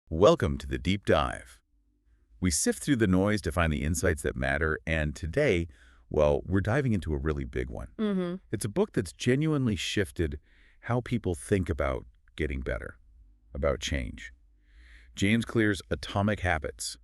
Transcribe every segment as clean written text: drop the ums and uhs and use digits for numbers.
Welcome to the Deep Dive. We sift through the noise to find the insights that matter, and today, well, we're diving into a really big one. It's a book that's genuinely shifted how people think about getting better, about change. James Clear's Atomic Habits,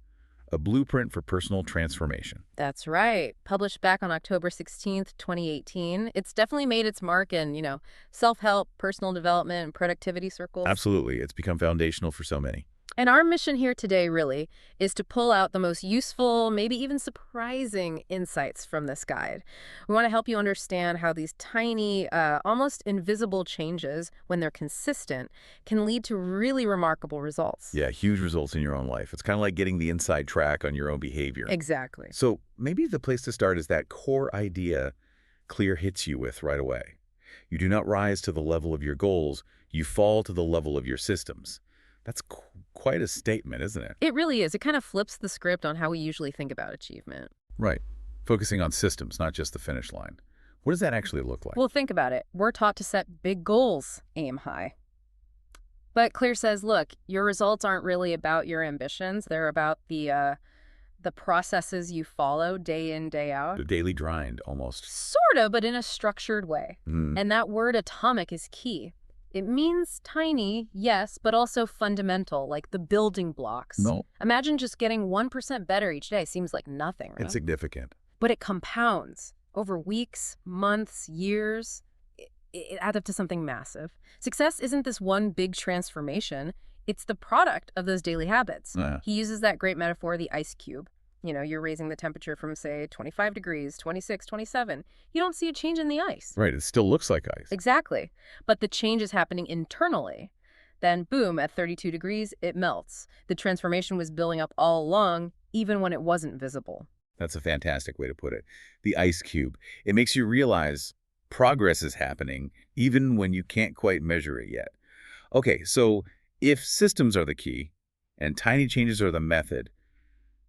a blueprint for personal transformation. That's right. Published back on October 16th, 2018. It's definitely made its mark in, self-help, personal development, and productivity circles. Absolutely, it's become foundational for so many. And our mission here today really is to pull out the most useful, maybe even surprising insights from this guide. We want to help you understand how these tiny, almost invisible changes, when they're consistent, can lead to really remarkable results. Yeah, huge results in your own life. It's kind of like getting the inside track on your own behavior. Exactly. So maybe the place to start is that core idea Clear hits you with right away. You do not rise to the level of your goals, you fall to the level of your systems. That's quite a statement, isn't it? It really is. It kind of flips the script on how we usually think about achievement. Right. Focusing on systems, not just the finish line. What does that actually look like? Well, think about it. We're taught to set big goals, aim high. But Clear says, look, your results aren't really about your ambitions. They're about the processes you follow day in, day out. The daily grind, almost. Sort of, but in a structured way. And that word atomic is key. It means tiny, yes, but also fundamental, like the building blocks. No. Imagine just getting 1% better each day. Seems like nothing, right? Insignificant. But it compounds over weeks, months, years. It adds up to something massive. Success isn't this one big transformation. It's the product of those daily habits. He uses that great metaphor, the ice cube. You're raising the temperature from, say, 25 degrees, 26, 27. You don't see a change in the ice. Right, it still looks like ice. Exactly. But the change is happening internally. Then, boom, at 32 degrees, it melts. The transformation was building up all along, even when it wasn't visible. That's a fantastic way to put it. The ice cube. It makes you realize progress is happening, even when you can't quite measure it yet. Okay, so if systems are the key, and tiny changes are the method,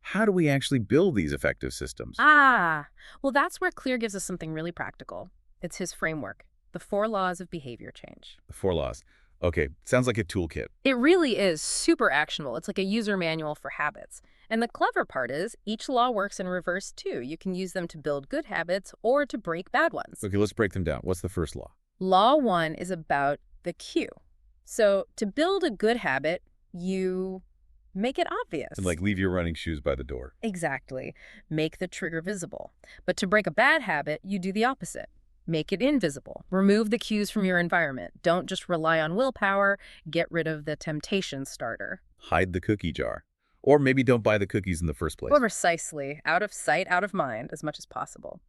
how do we actually build these effective systems? Well, that's where Clear gives us something really practical. It's his framework, the 4 laws of behavior change. The 4 laws. Okay, sounds like a toolkit. It really is super actionable. It's like a user manual for habits. And the clever part is, each law works in reverse too. You can use them to build good habits or to break bad ones. Okay, let's break them down. What's the first law? Law 1 is about the cue. So to build a good habit, you make it obvious. And like leave your running shoes by the door. Exactly. Make the trigger visible. But to break a bad habit, you do the opposite. Make it invisible. Remove the cues from your environment. Don't just rely on willpower. Get rid of the temptation starter. Hide the cookie jar. Or maybe don't buy the cookies in the first place. Well, precisely. Out of sight, out of mind, as much as possible.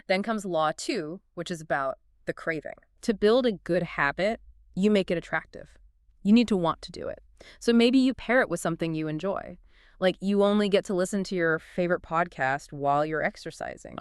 Then comes Law 2, which is about the craving. To build a good habit, you make it attractive. You need to want to do it. So maybe you pair it with something you enjoy. Like you only get to listen to your favorite podcast while you're exercising.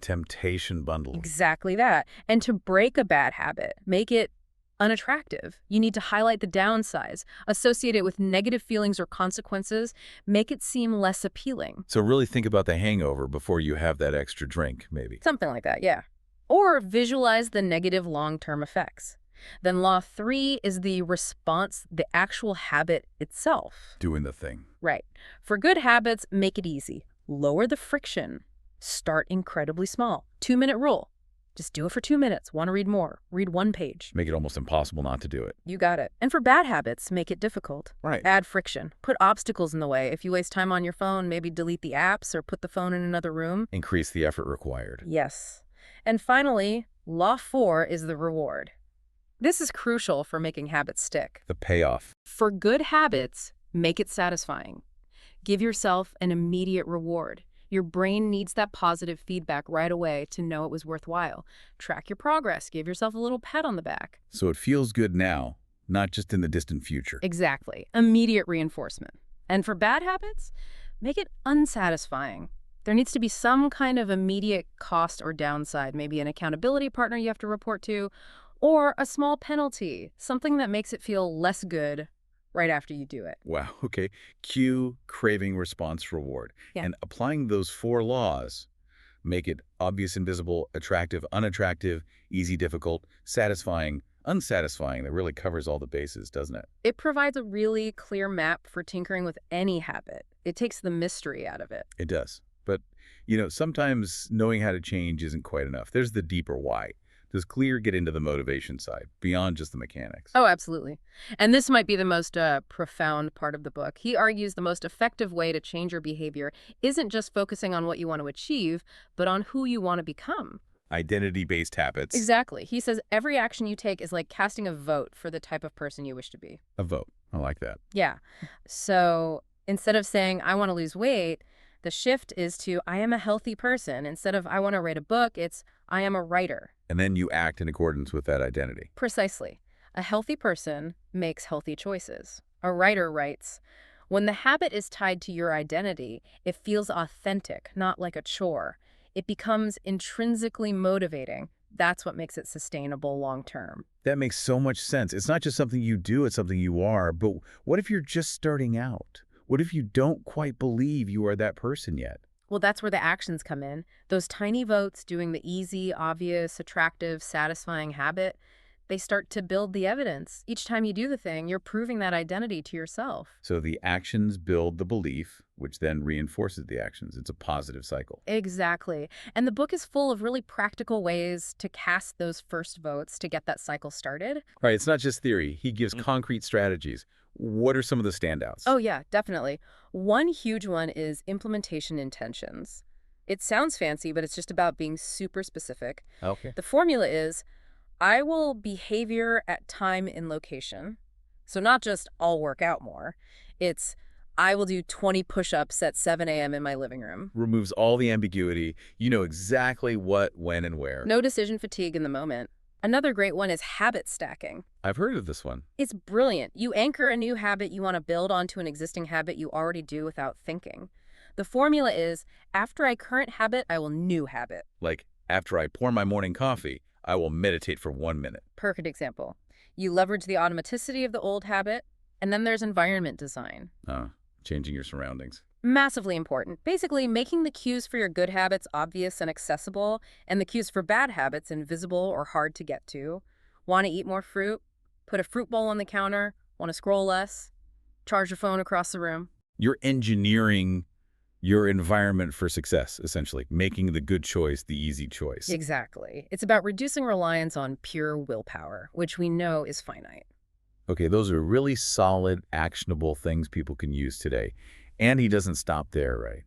Temptation bundle. Exactly that. And to break a bad habit, make it unattractive. You need to highlight the downsides, associate it with negative feelings or consequences, make it seem less appealing. So really think about the hangover before you have that extra drink, maybe. Something like that, yeah. Or visualize the negative long-term effects. Then Law 3 is the response, the actual habit itself. Doing the thing. Right. For good habits, make it easy. Lower the friction. Start incredibly small. 2-minute rule. Just do it for 2 minutes. Want to read more? Read 1 page. Make it almost impossible not to do it. You got it. And for bad habits, make it difficult. Right. Add friction. Put obstacles in the way. If you waste time on your phone, maybe delete the apps or put the phone in another room. Increase the effort required. Yes. And finally, Law 4 is the reward. This is crucial for making habits stick. The payoff. For good habits, make it satisfying. Give yourself an immediate reward. Your brain needs that positive feedback right away to know it was worthwhile. Track your progress. Give yourself a little pat on the back. So it feels good now, not just in the distant future. Exactly. Immediate reinforcement. And for bad habits, make it unsatisfying. There needs to be some kind of immediate cost or downside, maybe an accountability partner you have to report to, or a small penalty, something that makes it feel less good right after you do it. Wow, okay. Cue, craving, response, reward. Yeah. And applying those 4 laws, make it obvious, invisible, attractive, unattractive, easy, difficult, satisfying, unsatisfying that really covers all the bases, doesn't it? It provides a really clear map for tinkering with any habit. It takes the mystery out of it. It does. But, sometimes knowing how to change isn't quite enough. There's the deeper why. Does Clear get into the motivation side, beyond just the mechanics? Oh, absolutely. And this might be the most profound part of the book. He argues the most effective way to change your behavior isn't just focusing on what you want to achieve, but on who you want to become. Identity-based habits. Exactly. He says every action you take is like casting a vote for the type of person you wish to be. A vote. I like that. Yeah. So instead of saying, I want to lose weight, the shift is to, I am a healthy person. Instead of, I want to write a book, it's, I am a writer. And then you act in accordance with that identity. Precisely. A healthy person makes healthy choices. A writer writes, when the habit is tied to your identity, it feels authentic, not like a chore. It becomes intrinsically motivating. That's what makes it sustainable long term. That makes so much sense. It's not just something you do, it's something you are. But what if you're just starting out? What if you don't quite believe you are that person yet? Well, that's where the actions come in. Those tiny votes doing the easy, obvious, attractive, satisfying habit, they start to build the evidence. Each time you do the thing, you're proving that identity to yourself. So the actions build the belief, which then reinforces the actions. It's a positive cycle. Exactly. And the book is full of really practical ways to cast those first votes to get that cycle started. All right, it's not just theory. He gives concrete strategies. What are some of the standouts? Oh, yeah, definitely. One huge one is implementation intentions. It sounds fancy, but it's just about being super specific. Okay. The formula is, I will behavior at time and location. So not just I'll work out more. It's I will do 20 push-ups at 7 a.m. in my living room. Removes all the ambiguity. You know exactly what, when, and where. No decision fatigue in the moment. Another great one is habit stacking. I've heard of this one. It's brilliant. You anchor a new habit you want to build onto an existing habit you already do without thinking. The formula is, after I current habit, I will new habit. Like, after I pour my morning coffee, I will meditate for 1 minute. Perfect example. You leverage the automaticity of the old habit, and then there's environment design. Changing your surroundings. Massively important. Basically, making the cues for your good habits obvious and accessible, and the cues for bad habits invisible or hard to get to. Want to eat more fruit? Put a fruit bowl on the counter. Want to scroll less? Charge your phone across the room. You're engineering your environment for success, essentially, making the good choice the easy choice. Exactly. It's about reducing reliance on pure willpower, which we know is finite. Okay, those are really solid, actionable things people can use today. And he doesn't stop there, right?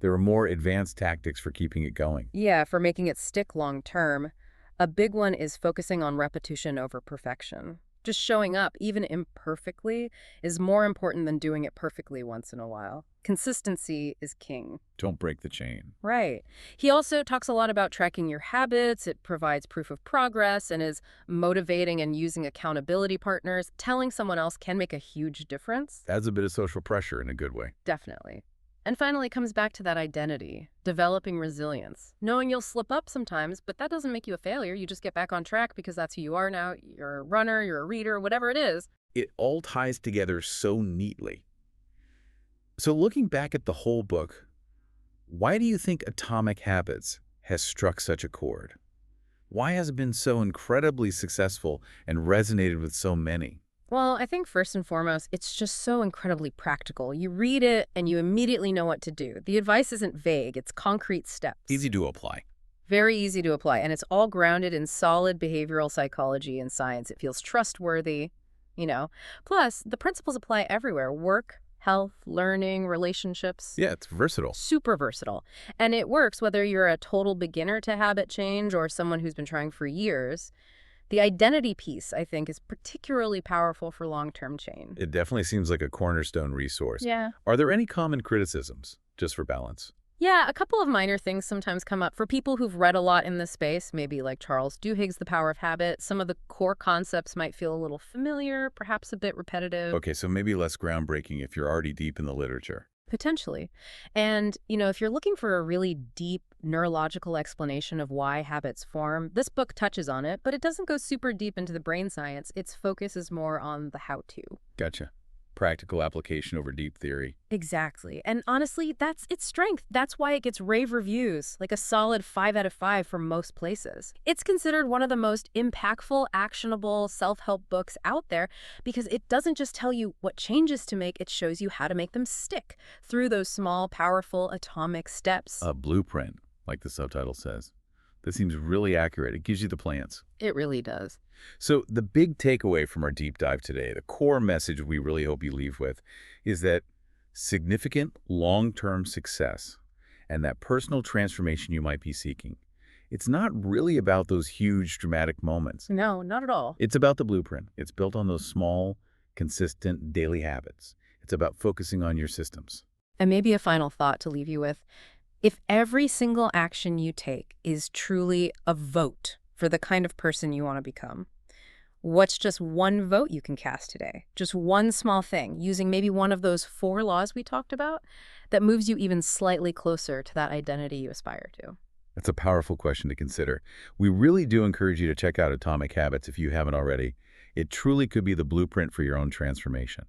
There are more advanced tactics for keeping it going. Yeah, for making it stick long term. A big one is focusing on repetition over perfection. Just showing up, even imperfectly, is more important than doing it perfectly once in a while. Consistency is king. Don't break the chain. Right. He also talks a lot about tracking your habits. It provides proof of progress and is motivating and using accountability partners. Telling someone else can make a huge difference. Adds a bit of social pressure in a good way. Definitely. And finally, it comes back to that identity, developing resilience, knowing you'll slip up sometimes, but that doesn't make you a failure. You just get back on track because that's who you are now. You're a runner, you're a reader, whatever it is. It all ties together so neatly. So looking back at the whole book, why do you think Atomic Habits has struck such a chord? Why has it been so incredibly successful and resonated with so many? Well, I think first and foremost, it's just so incredibly practical. You read it and you immediately know what to do. The advice isn't vague, it's concrete steps. Easy to apply. Very easy to apply, and it's all grounded in solid behavioral psychology and science. It feels trustworthy, Plus, the principles apply everywhere. Work, health, learning, relationships. Yeah, it's versatile. Super versatile. And it works whether you're a total beginner to habit change or someone who's been trying for years. The identity piece, I think, is particularly powerful for long-term change. It definitely seems like a cornerstone resource. Yeah. Are there any common criticisms, just for balance? Yeah, a couple of minor things sometimes come up. For people who've read a lot in this space, maybe like Charles Duhigg's The Power of Habit, some of the core concepts might feel a little familiar, perhaps a bit repetitive. Okay, so maybe less groundbreaking if you're already deep in the literature. Potentially. And, if you're looking for a really deep neurological explanation of why habits form, this book touches on it, but it doesn't go super deep into the brain science. Its focus is more on the how-to. Gotcha. Practical application over deep theory. Exactly. And honestly, that's its strength. That's why it gets rave reviews, like a solid 5 out of 5 from most places. It's considered one of the most impactful, actionable self-help books out there because it doesn't just tell you what changes to make, it shows you how to make them stick through those small, powerful, atomic steps. A blueprint, like the subtitle says. That seems really accurate. It gives you the plans. It really does. So the big takeaway from our deep dive today, the core message we really hope you leave with, is that significant long-term success and that personal transformation you might be seeking, it's not really about those huge dramatic moments. No, not at all. It's about the blueprint. It's built on those small, consistent daily habits. It's about focusing on your systems. And maybe a final thought to leave you with. If every single action you take is truly a vote for the kind of person you want to become, what's just one vote you can cast today? Just one small thing, using maybe one of those 4 laws we talked about, that moves you even slightly closer to that identity you aspire to? That's a powerful question to consider. We really do encourage you to check out Atomic Habits if you haven't already. It truly could be the blueprint for your own transformation.